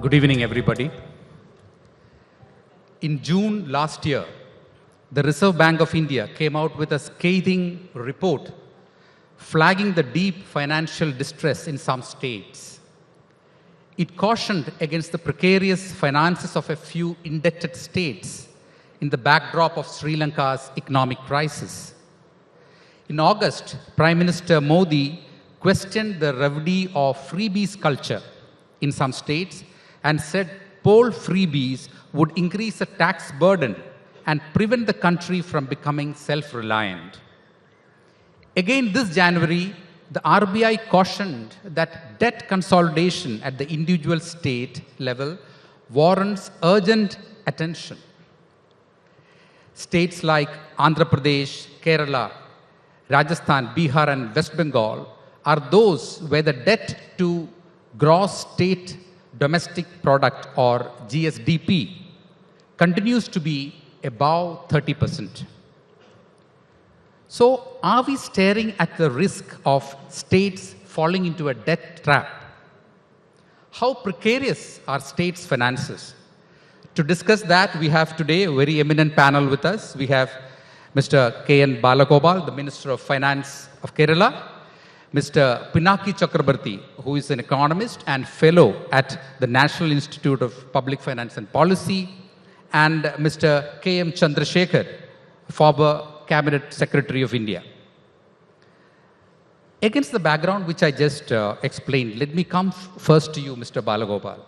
Good evening, everybody. In June last year, the Reserve Bank of India came out with a scathing report flagging the deep financial distress in some states. It cautioned against the precarious finances of a few indebted states in the backdrop of Sri Lanka's economic crisis. In August, Prime Minister Modi questioned the remedy of freebies culture in some states and said poll freebies would increase the tax burden and prevent the country from becoming self-reliant. Again this January, the RBI cautioned that debt consolidation at the individual state level warrants urgent attention. States like Andhra Pradesh, Kerala, Rajasthan, Bihar and West Bengal are those where the debt to gross state domestic product or GSDP continues to be above 30%. So are we staring at the risk of states falling into a debt trap? How precarious are states' finances? To discuss that, we have today a very eminent panel with us. We have Mr. KN Balagopal, the Minister of Finance of Kerala, Mr. Pinaki Chakrabarti, who is an economist and fellow at the National Institute of Public Finance and Policy, and Mr. K.M. Chandrasekhar, former Cabinet Secretary of India. Against the background which I just explained, let me come first to you, Mr. Balagopal.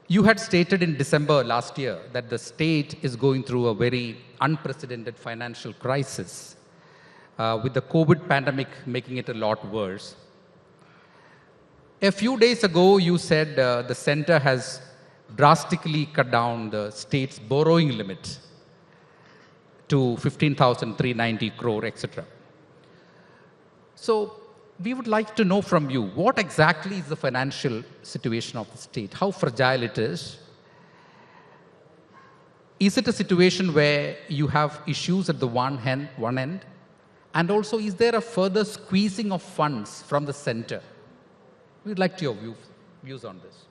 You had stated in December last year that the state is going through a very unprecedented financial crisis, with the COVID pandemic making it a lot worse. A few days ago, you said the center has drastically cut down the state's borrowing limit to 15,390 crore, etc. So we would like to know from you, what exactly is the financial situation of the state? How fragile it is? Is it a situation where you have issues at the one end? And also, is there a further squeezing of funds from the center? We'd like your views on this.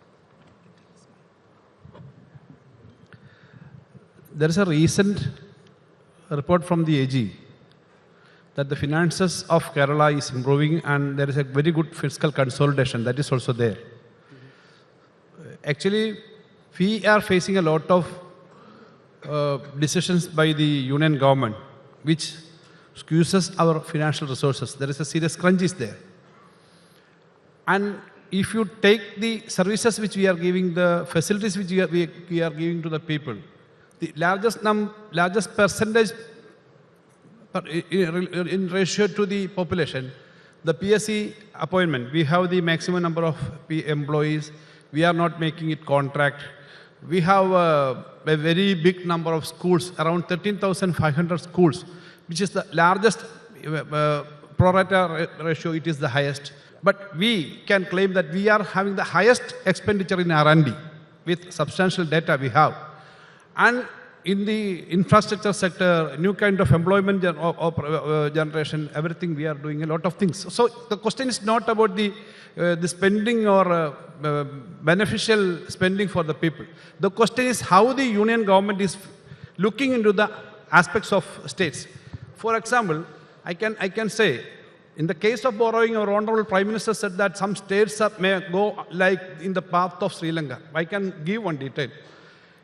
There is a recent report from the AG that the finances of Kerala is improving and there is a very good fiscal consolidation that is also there. Actually, we are facing a lot of decisions by the union government which squeezes our financial resources. There is a serious crunch is there. And if you take the services which we are giving, the facilities which we are giving to the people, the largest percentage in ratio to the population, the PSC appointment, we have the maximum number of employees, we are not making it contract. We have a very big number of schools, around 13,500 schools, which is the largest pro rata ratio, it is the highest. But we can claim that we are having the highest expenditure in R&D with substantial data we have. And in the infrastructure sector, new kind of employment generation, everything we are doing a lot of things. So the question is not about the spending or beneficial spending for the people. The question is how the union government is looking into the aspects of states. For example, I can say, in the case of borrowing, our Honorable Prime Minister said that some states may go like in the path of Sri Lanka. I can give one detail.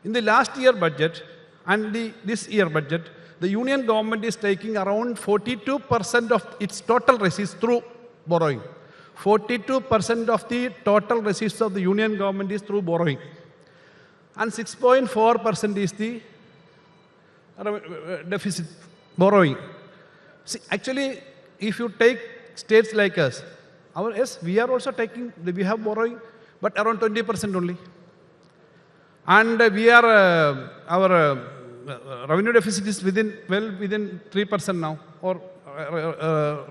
In the last year budget and this year budget, the union government is taking around 42% of its total receipts through borrowing. 42% of the total receipts of the union government is through borrowing. And 6.4% is the deficit borrowing. See, actually, if you take states like us, yes, we are also taking, we have borrowing, but around 20% only. And we are, our revenue deficit is within 3% now, or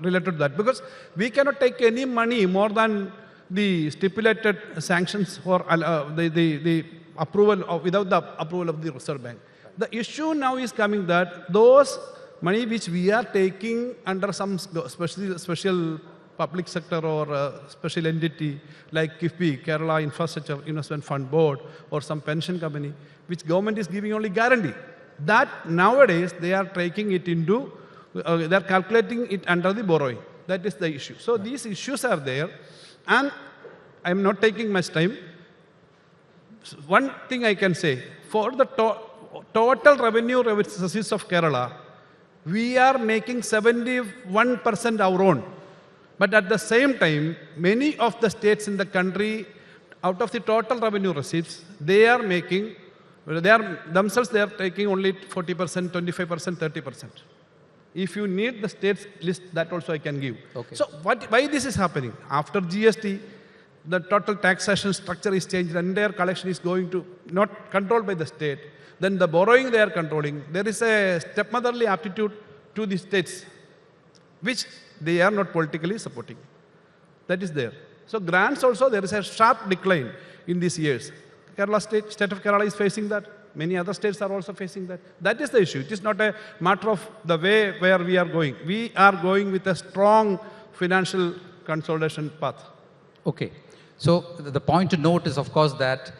related to that. Because we cannot take any money more than the stipulated sanctions for the approval of, without the approval of the Reserve Bank. The issue now is coming that those money which we are taking under some special public sector or a special entity like KIFBI, Kerala Infrastructure Investment Fund Board, or some pension company, which government is giving only guarantee. That nowadays they are taking it into, they are calculating it under the borrowing. That is the issue. So these issues are there, and I am not taking much time. One thing I can say, for the total revenue receipts of Kerala, we are making 71% our own. But at the same time, many of the states in the country, out of the total revenue receipts, they are taking only 40%, 25%, 30%. If you need the states list, that also I can give. Okay. So why this is happening? After GST, the total taxation structure is changed, and their collection is going to not controlled by the state. Then the borrowing they are controlling. There is a stepmotherly attitude to the states, which they are not politically supporting. That is there. So grants also, there is a sharp decline in these years. Kerala state of Kerala is facing that. Many other states are also facing that. That is the issue. It is not a matter of the way where we are going. We are going with a strong financial consolidation path. Okay. So the point to note is, of course, that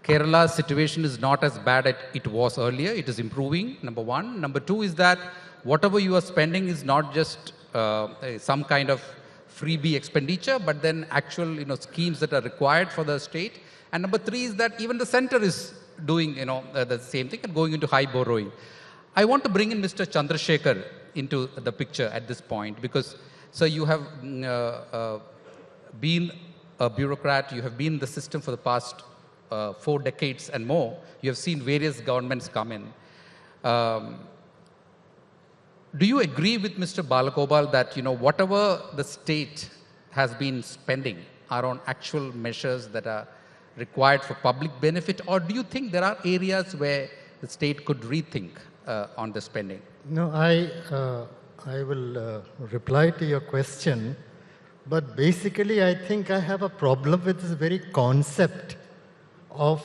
Kerala's situation is not as bad as it was earlier. It is improving, number one. Number two is that whatever you are spending is not just some kind of freebie expenditure, but then actual schemes that are required for the state. And number three is that even the center is doing the same thing and going into high borrowing. I want to bring in Mr. Chandrasekhar into the picture at this point, because you have been a bureaucrat, you have been in the system for the past 4 decades and more. You have seen various governments come in. Do you agree with Mr. Balagopal that whatever the state has been spending are on actual measures that are required for public benefit, or do you think there are areas where the state could rethink on the spending? No, I will reply to your question, but basically I think I have a problem with this very concept of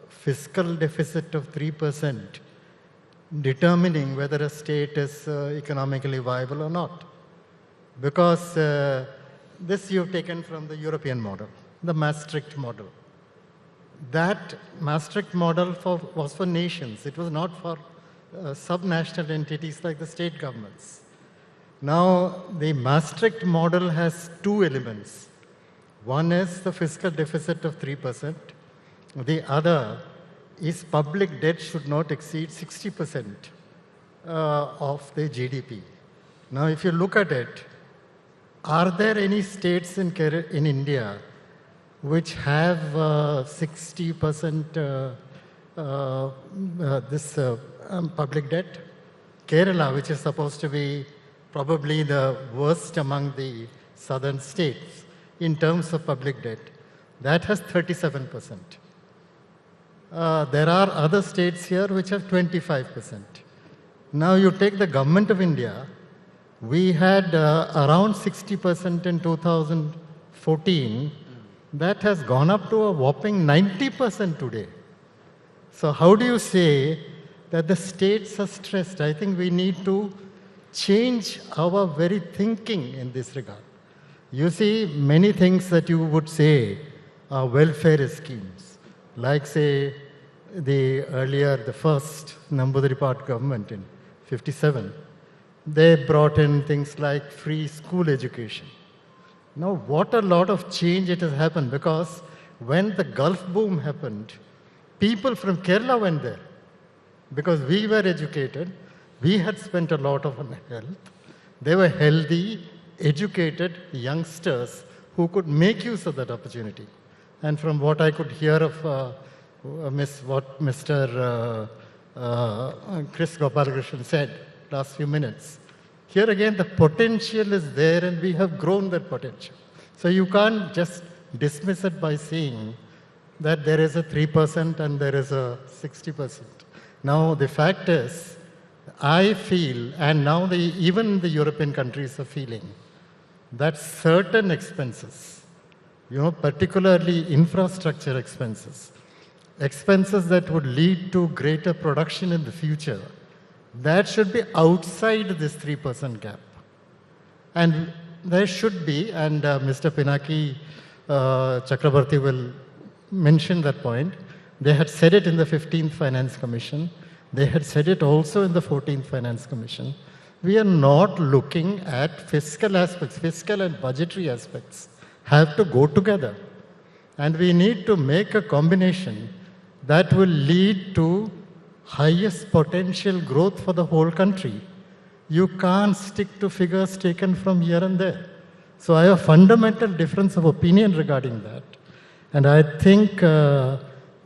fiscal deficit of 3% determining whether a state is economically viable or not. Because this you've taken from the European model, the Maastricht model. That Maastricht model was for nations. It was not for subnational entities like the state governments. Now, the Maastricht model has 2 elements. One is the fiscal deficit of 3%. The other is public debt should not exceed 60% of the GDP. Now, if you look at it, are there any states in India which have 60% public debt? Kerala, which is supposed to be probably the worst among the southern states in terms of public debt, that has 37%. There are other states here which have 25%. Now you take the government of India, we had around 60% in 2014. That has gone up to a whopping 90% today. So how do you say that the states are stressed? I think we need to change our very thinking in this regard. You see, many things that you would say are welfare schemes, like say the first Namboodiripad part government in 57. They brought in things like free school education. Now, what a lot of change it has happened, because when the Gulf boom happened, people from Kerala went there because we were educated. We had spent a lot on health. They were healthy, educated youngsters who could make use of that opportunity. And from what I could hear of what Mr. Chris Gopalakrishnan said last few minutes, here again the potential is there and we have grown that potential. So you can't just dismiss it by saying that there is a 3% and there is a 60%. Now the fact is, I feel, and now even the European countries are feeling, that certain expenses, particularly infrastructure expenses that would lead to greater production in the future, that should be outside this 3% gap. And there should be, and Mr. Pinaki Chakrabarti will mention that point. They had said it in the 15th Finance Commission. They had said it also in the 14th Finance Commission. We are not looking at fiscal aspects. Fiscal and budgetary aspects have to go together. And we need to make a combination that will lead to highest potential growth for the whole country. You can't stick to figures taken from here and there. So I have a fundamental difference of opinion regarding that. And I think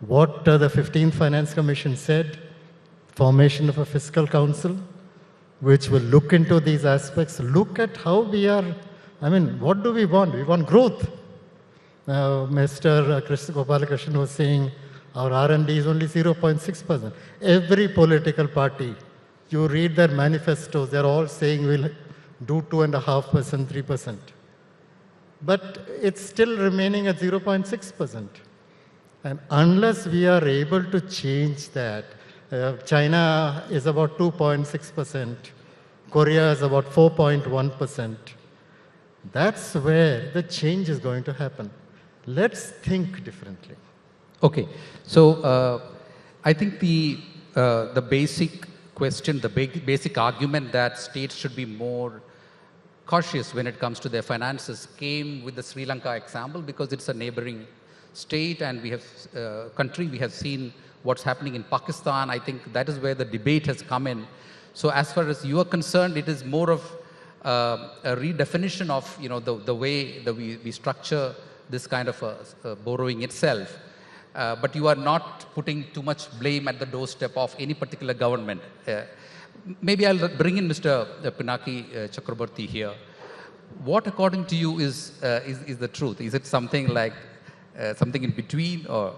what the 15th Finance Commission said, formation of a fiscal council, which will look into these aspects, look at how we are, what do we want? We want growth. Mr. Gopalakrishnan was saying our R&D is only 0.6%. Every political party, you read their manifestos, they're all saying we'll do 2.5%, 3%. But it's still remaining at 0.6%. And unless we are able to change that, China is about 2.6%, Korea is about 4.1%. That's where the change is going to happen. Let's think differently. Okay, so I think the basic question, the basic argument that states should be more cautious when it comes to their finances came with the Sri Lanka example, because it's a neighboring state and we have country. We have seen what's happening in Pakistan. I think that is where the debate has come in. So as far as you are concerned, it is more of a redefinition of the way that we structure this kind of borrowing itself. But you are not putting too much blame at the doorstep of any particular government. Maybe I'll bring in Mr. Pinaki Chakrabarti here. What, according to you, is the truth? Is it something like something in between, or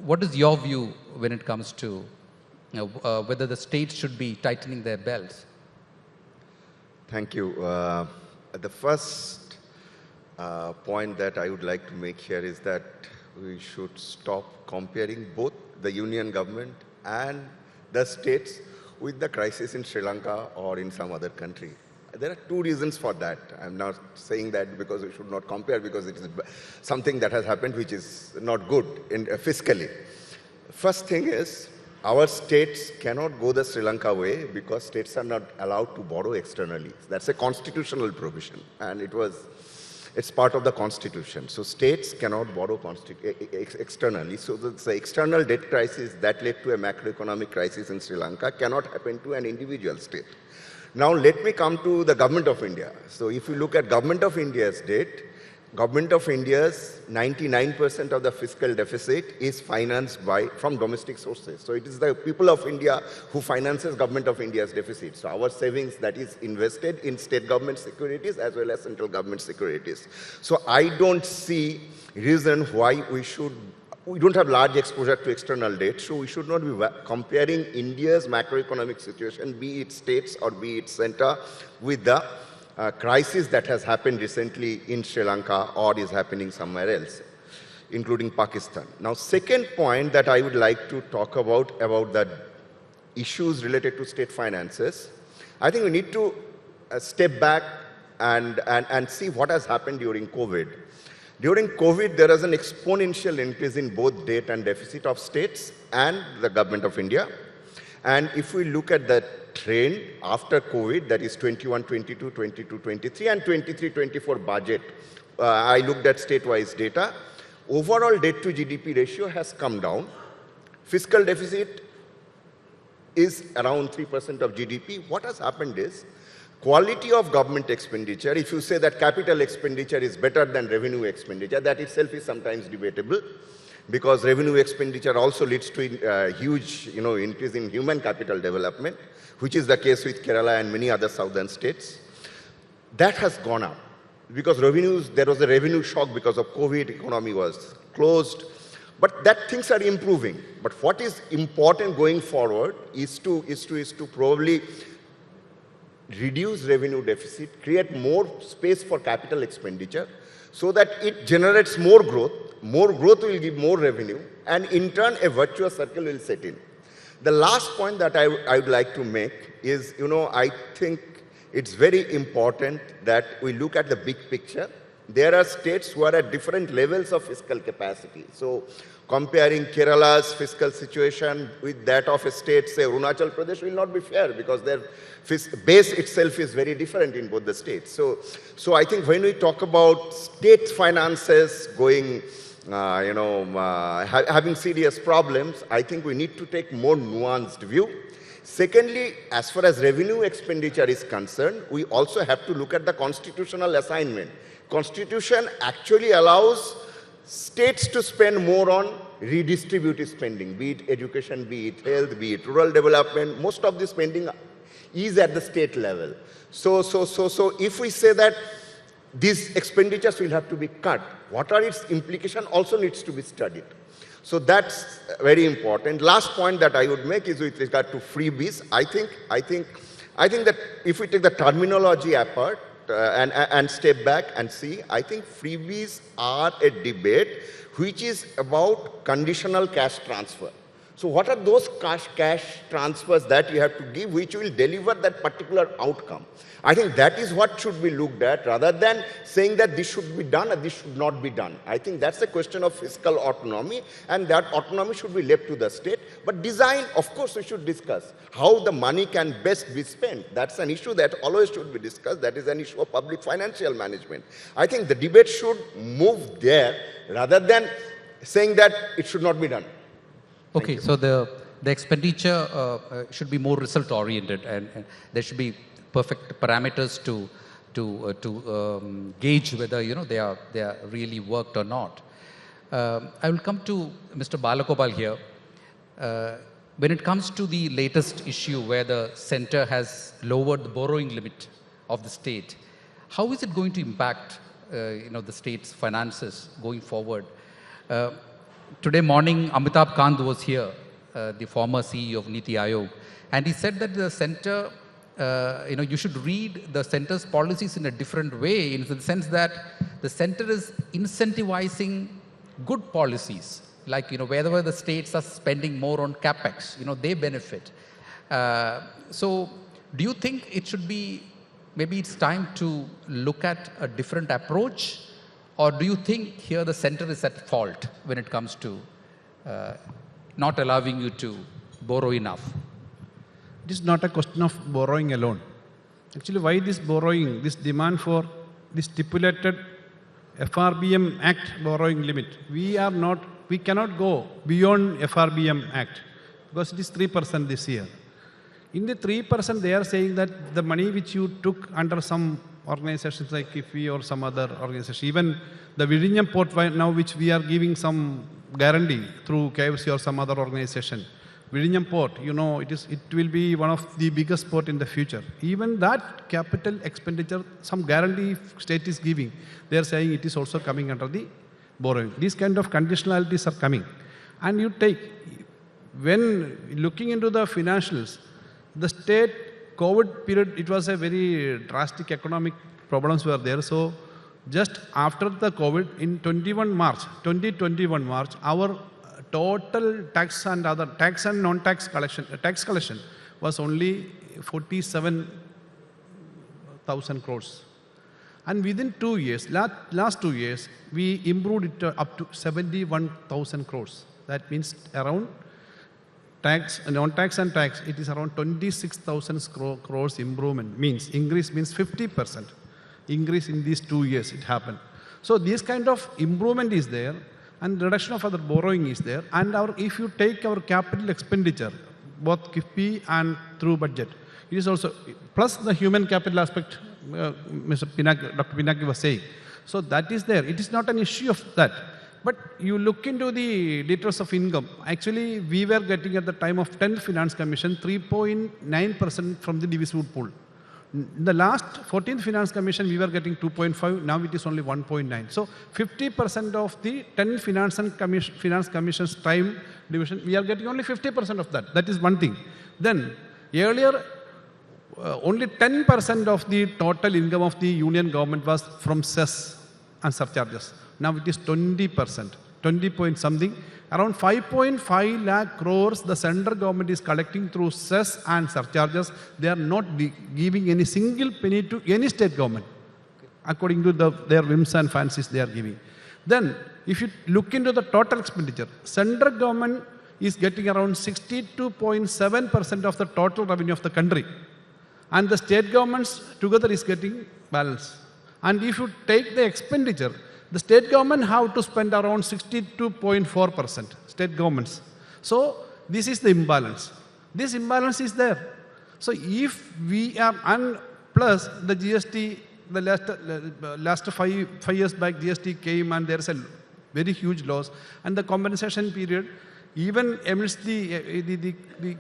what is your view when it comes to whether the states should be tightening their belts? Thank you. The first point that I would like to make here is that we should stop comparing both the union government and the states with the crisis in Sri Lanka or in some other country. There are two reasons for that. I'm not saying that because we should not compare, because it is something that has happened which is not good fiscally. First thing is, our states cannot go the Sri Lanka way because states are not allowed to borrow externally. That's a constitutional provision, and it's part of the constitution. So states cannot borrow externally. So the external debt crisis that led to a macroeconomic crisis in Sri Lanka cannot happen to an individual state. Now let me come to the government of India. So if you look at government of India's debt, government of India's 99% of the fiscal deficit is financed from domestic sources. So it is the people of India who finances government of India's deficit. So our savings that is invested in state government securities as well as central government securities. So I don't see reason why we don't have large exposure to external debt, so we should not be comparing India's macroeconomic situation, be it states or be it center, with the crisis that has happened recently in Sri Lanka or is happening somewhere else, including Pakistan. Now, second point that I would like to talk about the issues related to state finances, I think we need to step back and see what has happened during COVID. During COVID, there was an exponential increase in both debt and deficit of states and the government of India. And if we look at the trend after COVID, that is 21-22, 22-23, and 23-24 budget, I looked at state-wise data. Overall debt to GDP ratio has come down. Fiscal deficit is around 3% of GDP. What has happened is, quality of government expenditure, if you say that capital expenditure is better than revenue expenditure, that itself is sometimes debatable, because revenue expenditure also leads to huge increase in human capital development, which is the case with Kerala and many other southern states. That has gone up because there was a revenue shock because of COVID, economy was closed, but that things are improving. But what is important going forward is to probably reduce revenue deficit, create more space for capital expenditure so that it generates more growth. More growth will give more revenue, and in turn a virtuous circle will set in. The last point that I would like to make is, I think it's very important that we look at the big picture. There are states who are at different levels of fiscal capacity. So comparing Kerala's fiscal situation with that of a state, say Arunachal Pradesh, will not be fair because their base itself is very different in both the states. So I think when we talk about state finances going, having serious problems, I think we need to take more nuanced view. Secondly, as far as revenue expenditure is concerned, we also have to look at the constitutional assignment. Constitution actually allows states to spend more on redistributive spending, be it education, be it health, be it rural development. Most of the spending is at the state level. So if we say that these expenditures will have to be cut, what are its implications also needs to be studied. So that's very important. Last point that I would make is with regard to freebies. I think that if we take the terminology apart and step back and see, I think freebies are a debate which is about conditional cash transfer. So what are those cash transfers that you have to give which will deliver that particular outcome? I think that is what should be looked at rather than saying that this should be done or this should not be done. I think that's a question of fiscal autonomy, and that autonomy should be left to the state. But design, of course, we should discuss how the money can best be spent. That's an issue that always should be discussed. That is an issue of public financial management. I think the debate should move there rather than saying that it should not be done. Okay, so the expenditure should be more result oriented, and there should be perfect parameters to gauge whether they are really worked or not. I will come to Mr. Balagopal here. When it comes to the latest issue where the center has lowered the borrowing limit of the state, how is it going to impact the state's finances going forward? Today morning, Amitabh Kant was here, the former CEO of Niti Aayog, and he said that the center, you should read the center's policies in a different way, in the sense that the center is incentivizing good policies, like, wherever the states are spending more on capex, they benefit. So do you think it should be, maybe it's time to look at a different approach? Or do you think here the center is at fault when it comes to not allowing you to borrow enough? It is not a question of borrowing alone. Actually, why this borrowing, this demand for the stipulated FRBM Act borrowing limit? We cannot go beyond FRBM Act because it is 3% this year. In the 3%, they are saying that the money which you took under some organizations like IFI or some other organization, even the Vizhinjam port now, which we are giving some guarantee through KFC or some other organization. Vizhinjam port, it will be one of the biggest port in the future. Even that capital expenditure, some guarantee state is giving, they are saying it is also coming under the borrowing. These kind of conditionalities are coming. And you take, when looking into the financials, the state COVID period, it was a very drastic economic problems were there. So just after the COVID, in 2021 March, our total tax and non-tax collection was only 47,000 crores. And within 2 years, last 2 years, we improved it up to 71,000 crores. That means around non-tax and tax, it is around 26,000 crores improvement. Increase means 50%. Increase in these 2 years, it happened. So this kind of improvement is there, and reduction of other borrowing is there. And if you take our capital expenditure, both KIFBI and through budget, it is also, plus the human capital aspect, Dr. Pinaki was saying. So that is there. It is not an issue of that. But you look into the details of income. Actually, we were getting at the time of 10th Finance Commission 3.9% from the divisible pool. In the last 14th Finance Commission, we were getting 2.5. Now it is only 1.9. So 50% of the 10th Finance Commission's time division, we are getting only 50% of that. That is one thing. Then earlier, only 10% of the total income of the union government was from cess and surcharges. Now it is 20%. 20 point something. Around 5.5 lakh crores the central government is collecting through cess and surcharges. They are not giving any single penny to any state government, according to their whims and fancies they are giving. Then, if you look into the total expenditure, central government is getting around 62.7% of the total revenue of the country. And the state governments together is getting balance. And if you take the expenditure, the state government have to spend around 62.4%, state governments. So this is the imbalance. This imbalance is there. So if we are, and plus the GST, the last five years back GST came and there is a very huge loss, and the compensation period, even amidst the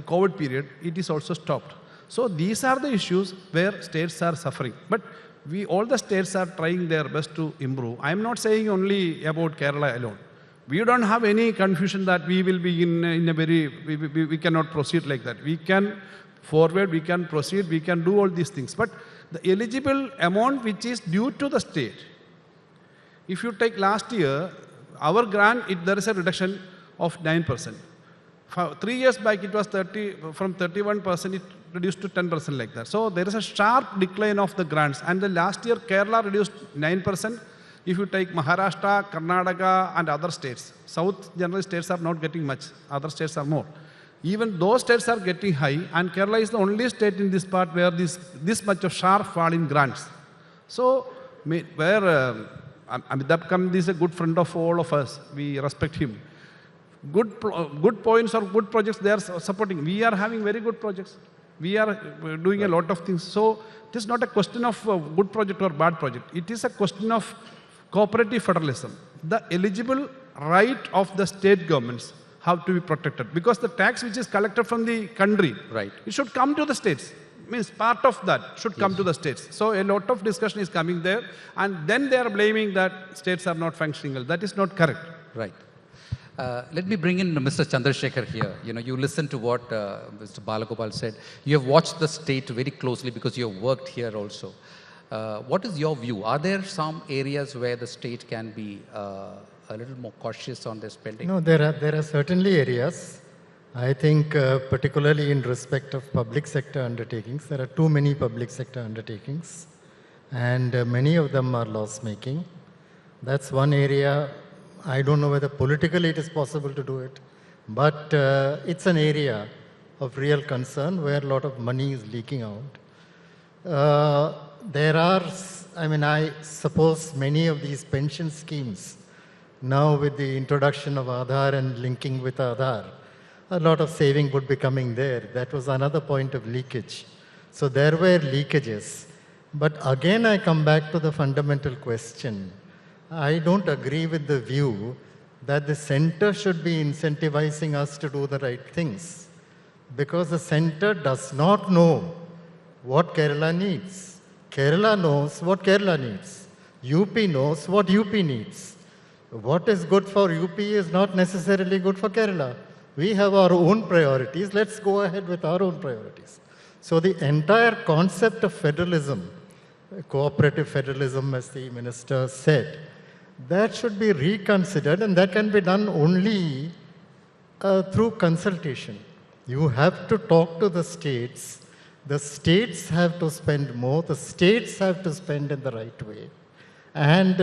COVID period, it is also stopped. So these are the issues where states are suffering. But all the states are trying their best to improve. I am not saying only about Kerala alone. We don't have any confusion that we will be in a very, we cannot proceed like that. We can forward, we can proceed, we can do all these things. But the eligible amount which is due to the state, if you take last year, our grant, there is a reduction of 9%. 3 years back, it was from 31%, it reduced to 10% like that. So there is a sharp decline of the grants. And the last year, Kerala reduced 9%. If you take Maharashtra, Karnataka, and other states, South general states are not getting much. Other states are more. Even those states are getting high, and Kerala is the only state in this part where this much of sharp fall in grants. So where Amitabh Kant is a good friend of all of us, we respect him. Good points or good projects they are supporting. We are having very good projects. We are doing a lot of things. So it is not a question of good project or bad project. It is a question of cooperative federalism. The eligible right of the state governments have to be protected, because the tax which is collected from the country, it should come to the states. Means part of that should come to the states. So a lot of discussion is coming there, and then they are blaming that states are not functioning well. That is not correct. Right. Let me bring in Mr. Chandrasekhar here. You listen to what Mr. Balagopal said. You have watched the state very closely because you have worked here also. What is your view? Are there some areas where the state can be a little more cautious on their spending? No, there are certainly areas. I think particularly in respect of public sector undertakings, there are too many public sector undertakings, and many of them are loss-making. That's one area. I don't know whether politically it is possible to do it, but it's an area of real concern where a lot of money is leaking out. I suppose many of these pension schemes, now with the introduction of Aadhaar and linking with Aadhaar, a lot of saving would be coming there. That was another point of leakage. So there were leakages. But again, I come back to the fundamental question. I don't agree with the view that the center should be incentivizing us to do the right things, because the center does not know what Kerala needs. Kerala knows what Kerala needs. UP knows what UP needs. What is good for UP is not necessarily good for Kerala. We have our own priorities. Let's go ahead with our own priorities. So the entire concept of federalism, cooperative federalism, as the minister said, that should be reconsidered, and that can be done only through consultation. You have to talk to the states. The states have to spend more. The states have to spend in the right way. And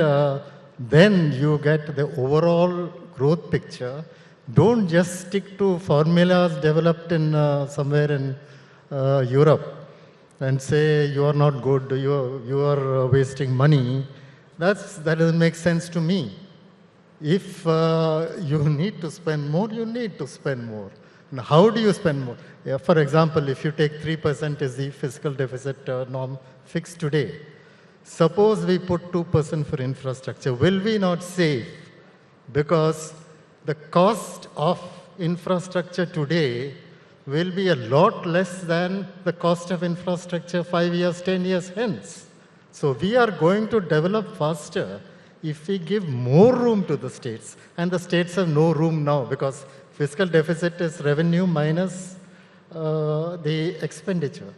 then you get the overall growth picture. Don't just stick to formulas developed in somewhere in Europe and say you are not good, you are wasting money. That doesn't make sense to me. If you need to spend more, you need to spend more. Now, how do you spend more? Yeah, for example, if you take 3% as the fiscal deficit norm fixed today, suppose we put 2% for infrastructure, will we not save? Because the cost of infrastructure today will be a lot less than the cost of infrastructure 5 years, 10 years hence. So we are going to develop faster if we give more room to the states. And the states have no room now, because fiscal deficit is revenue minus the expenditure.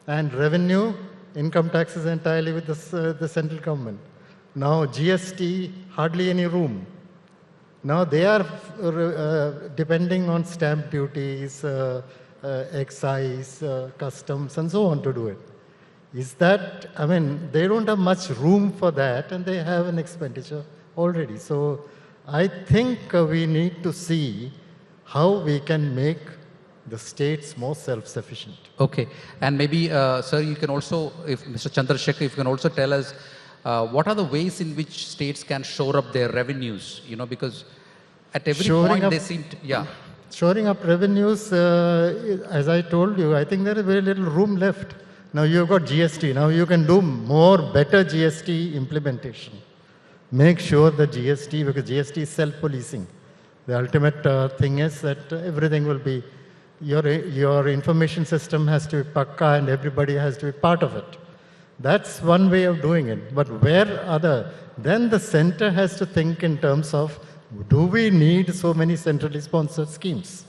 And revenue, income tax is entirely with the central government. Now GST, hardly any room. Now they are depending on stamp duties, excise, customs, and so on to do it. Is that, I mean, they don't have much room for that, and they have an expenditure already. So I think we need to see how we can make the states more self-sufficient. Okay. And maybe, sir, you can also, if Mr. Chandrasekhar, if you can also tell us, what are the ways in which states can shore up their revenues? You know, because at every point they seem to, yeah. Shoring up revenues, as I told you, I think there is very little room left. Now you've got GST. Now you can do more, better GST implementation. Make sure the GST, because GST is self-policing. The ultimate thing is that everything will be, your information system has to be pakka and everybody has to be part of it. That's one way of doing it. But where other? Then the center has to think in terms of, do we need so many centrally sponsored schemes?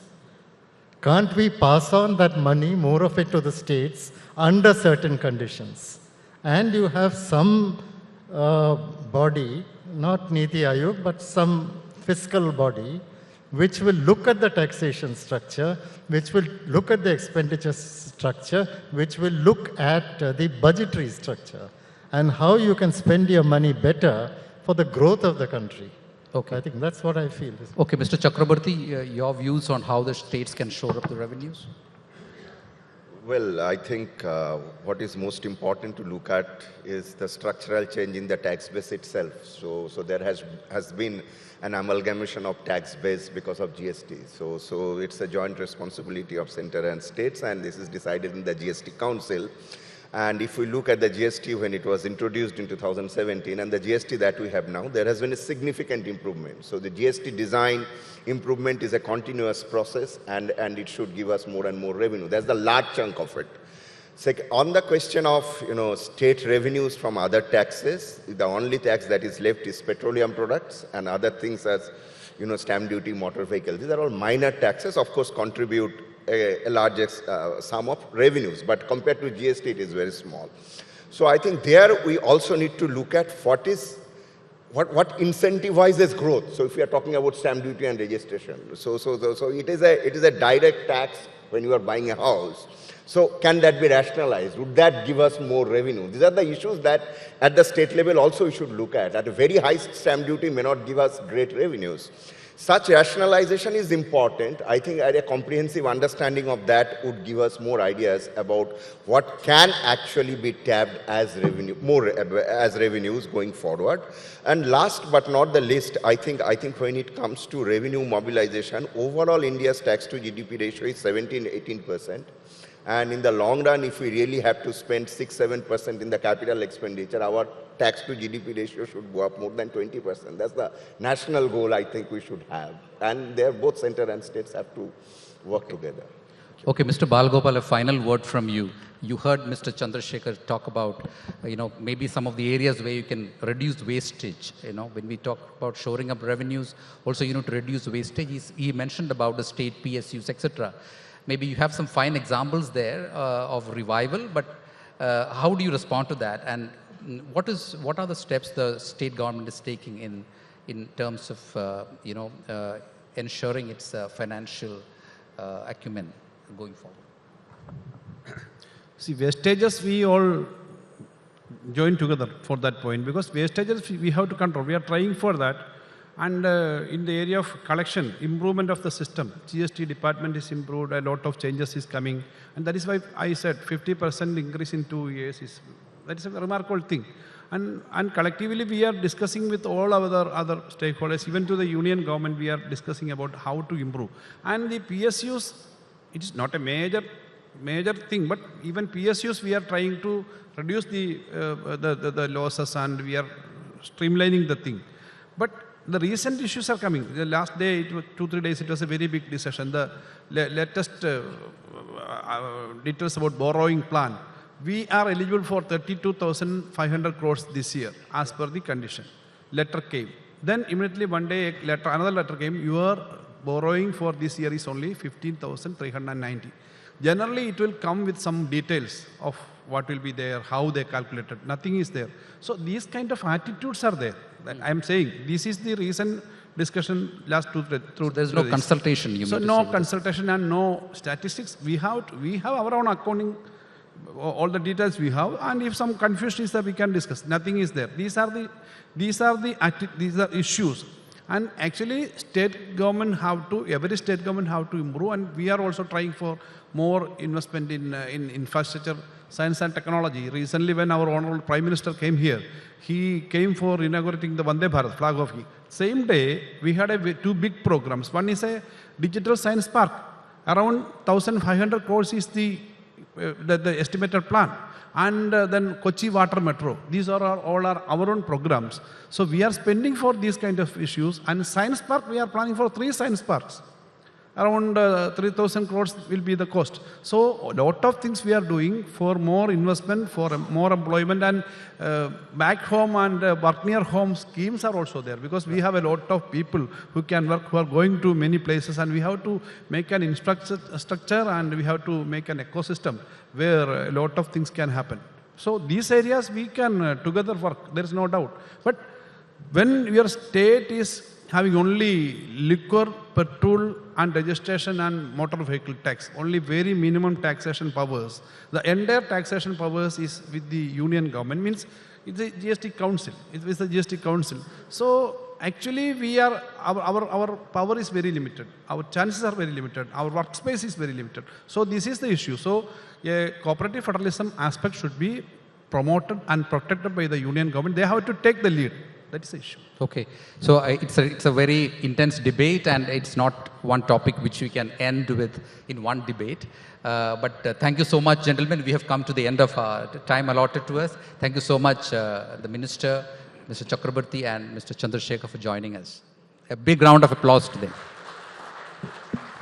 Can't we pass on that money, more of it to the states, under certain conditions? And you have some body, not Niti Aayog, but some fiscal body, which will look at the taxation structure, which will look at the expenditure structure, which will look at the budgetary structure, and how you can spend your money better for the growth of the country. Okay. I think that's what I feel. Okay, Mr. Chakrabarti, your views on how the states can shore up the revenues? Well, I think what is most important to look at is the structural change in the tax base itself. So there has been an amalgamation of tax base because of GST. So it's a joint responsibility of center and states, and this is decided in the GST Council. And if we look at the GST when it was introduced in 2017 and the GST that we have now, there has been a significant improvement. So the GST design improvement is a continuous process, and it should give us more and more revenue. That's the large chunk of it. Second, on the question of state revenues from other taxes, the only tax that is left is petroleum products and other things as stamp duty, motor vehicles. These are all minor taxes, of course, contribute a large sum of revenues, but compared to GST, it is very small. So I think there we also need to look at what incentivizes growth. So if we are talking about stamp duty and registration, so it is a direct tax when you are buying a house. So can that be rationalized? Would that give us more revenue? These are the issues that at the state level also we should look at. At a very high stamp duty may not give us great revenues. Such rationalization is important. I think a comprehensive understanding of that would give us more ideas about what can actually be tapped as revenue, more as revenues going forward. And last but not the least, I think when it comes to revenue mobilization, overall India's tax to GDP ratio is 17-18%. And in the long run, if we really have to spend 6-7% in the capital expenditure, our tax to GDP ratio should go up more than 20%. That's the national goal I think we should have. And there both center and states have to work together. Okay, Mr. Balagopal, a final word from you. You heard Mr. Chandrasekhar talk about, maybe some of the areas where you can reduce wastage. When we talk about shoring up revenues, also, to reduce wastage, he mentioned about the state PSUs, etc. Maybe you have some fine examples there of revival, but how do you respond to that? And what are the steps the state government is taking in terms of ensuring its financial acumen going forward? See, wastages we all join together for that point, because wastages we have to control. We are trying for that. And in the area of collection, improvement of the system, GST department is improved, a lot of changes is coming. And that is why I said 50% increase in 2 years that is a remarkable thing. And collectively we are discussing with all our other stakeholders, even to the union government, we are discussing about how to improve. And the PSUs, it is not a major thing, but even PSUs we are trying to reduce the losses, and we are streamlining the thing. But the recent issues are coming. The last day, 2-3 days, it was a very big decision. The latest details about borrowing plan. We are eligible for 32,500 crores this year, as per the condition. Letter came. Then immediately one day, another letter came. Your borrowing for this year is only 15,390. Generally, it will come with some details of what will be there, how they calculated. Nothing is there. So these kind of attitudes are there. I am saying this is the reason discussion last There's no consultation, you So mean to no say. consultation and no statistics. We have our own accounting, all the details we have, and if some confusion is there, we can discuss. Nothing is there. These are issues. And actually, every state government have to improve, and we are also trying for more investment in infrastructure, science and technology. Recently, when our Honorable Prime Minister came here, he came for inaugurating the Vande Bharat flag of he. Same day, we had two big programs. One is a digital science park. Around 1,500 crores is the estimated plan. And then Kochi Water Metro. These are all our own programs. So we are spending for these kind of issues. And Science Park, we are planning for 3 science parks. Around 3,000 crores will be the cost. So a lot of things we are doing for more investment, for more employment, and back home and work near home schemes are also there, because we have a lot of people who can work, who are going to many places, and we have to make an infrastructure and we have to make an ecosystem where a lot of things can happen. So these areas we can together work, there is no doubt. But when your state is having only liquor, petrol and registration and motor vehicle tax, only very minimum taxation powers, the entire taxation powers is with the union government, means it's a GST council, it is the GST council. So actually our power is very limited, our chances are very limited, our workspace is very limited. So this is the issue. So a cooperative federalism aspect should be promoted and protected by the union government. They have to take the lead. That is the issue. Okay. So it's a very intense debate, and it's not one topic which we can end with in one debate. But thank you so much, gentlemen. We have come to the end of time allotted to us. Thank you so much, the Minister, Mr. Chakrabarti and Mr. Chandrasekhar, for joining us. A big round of applause to them.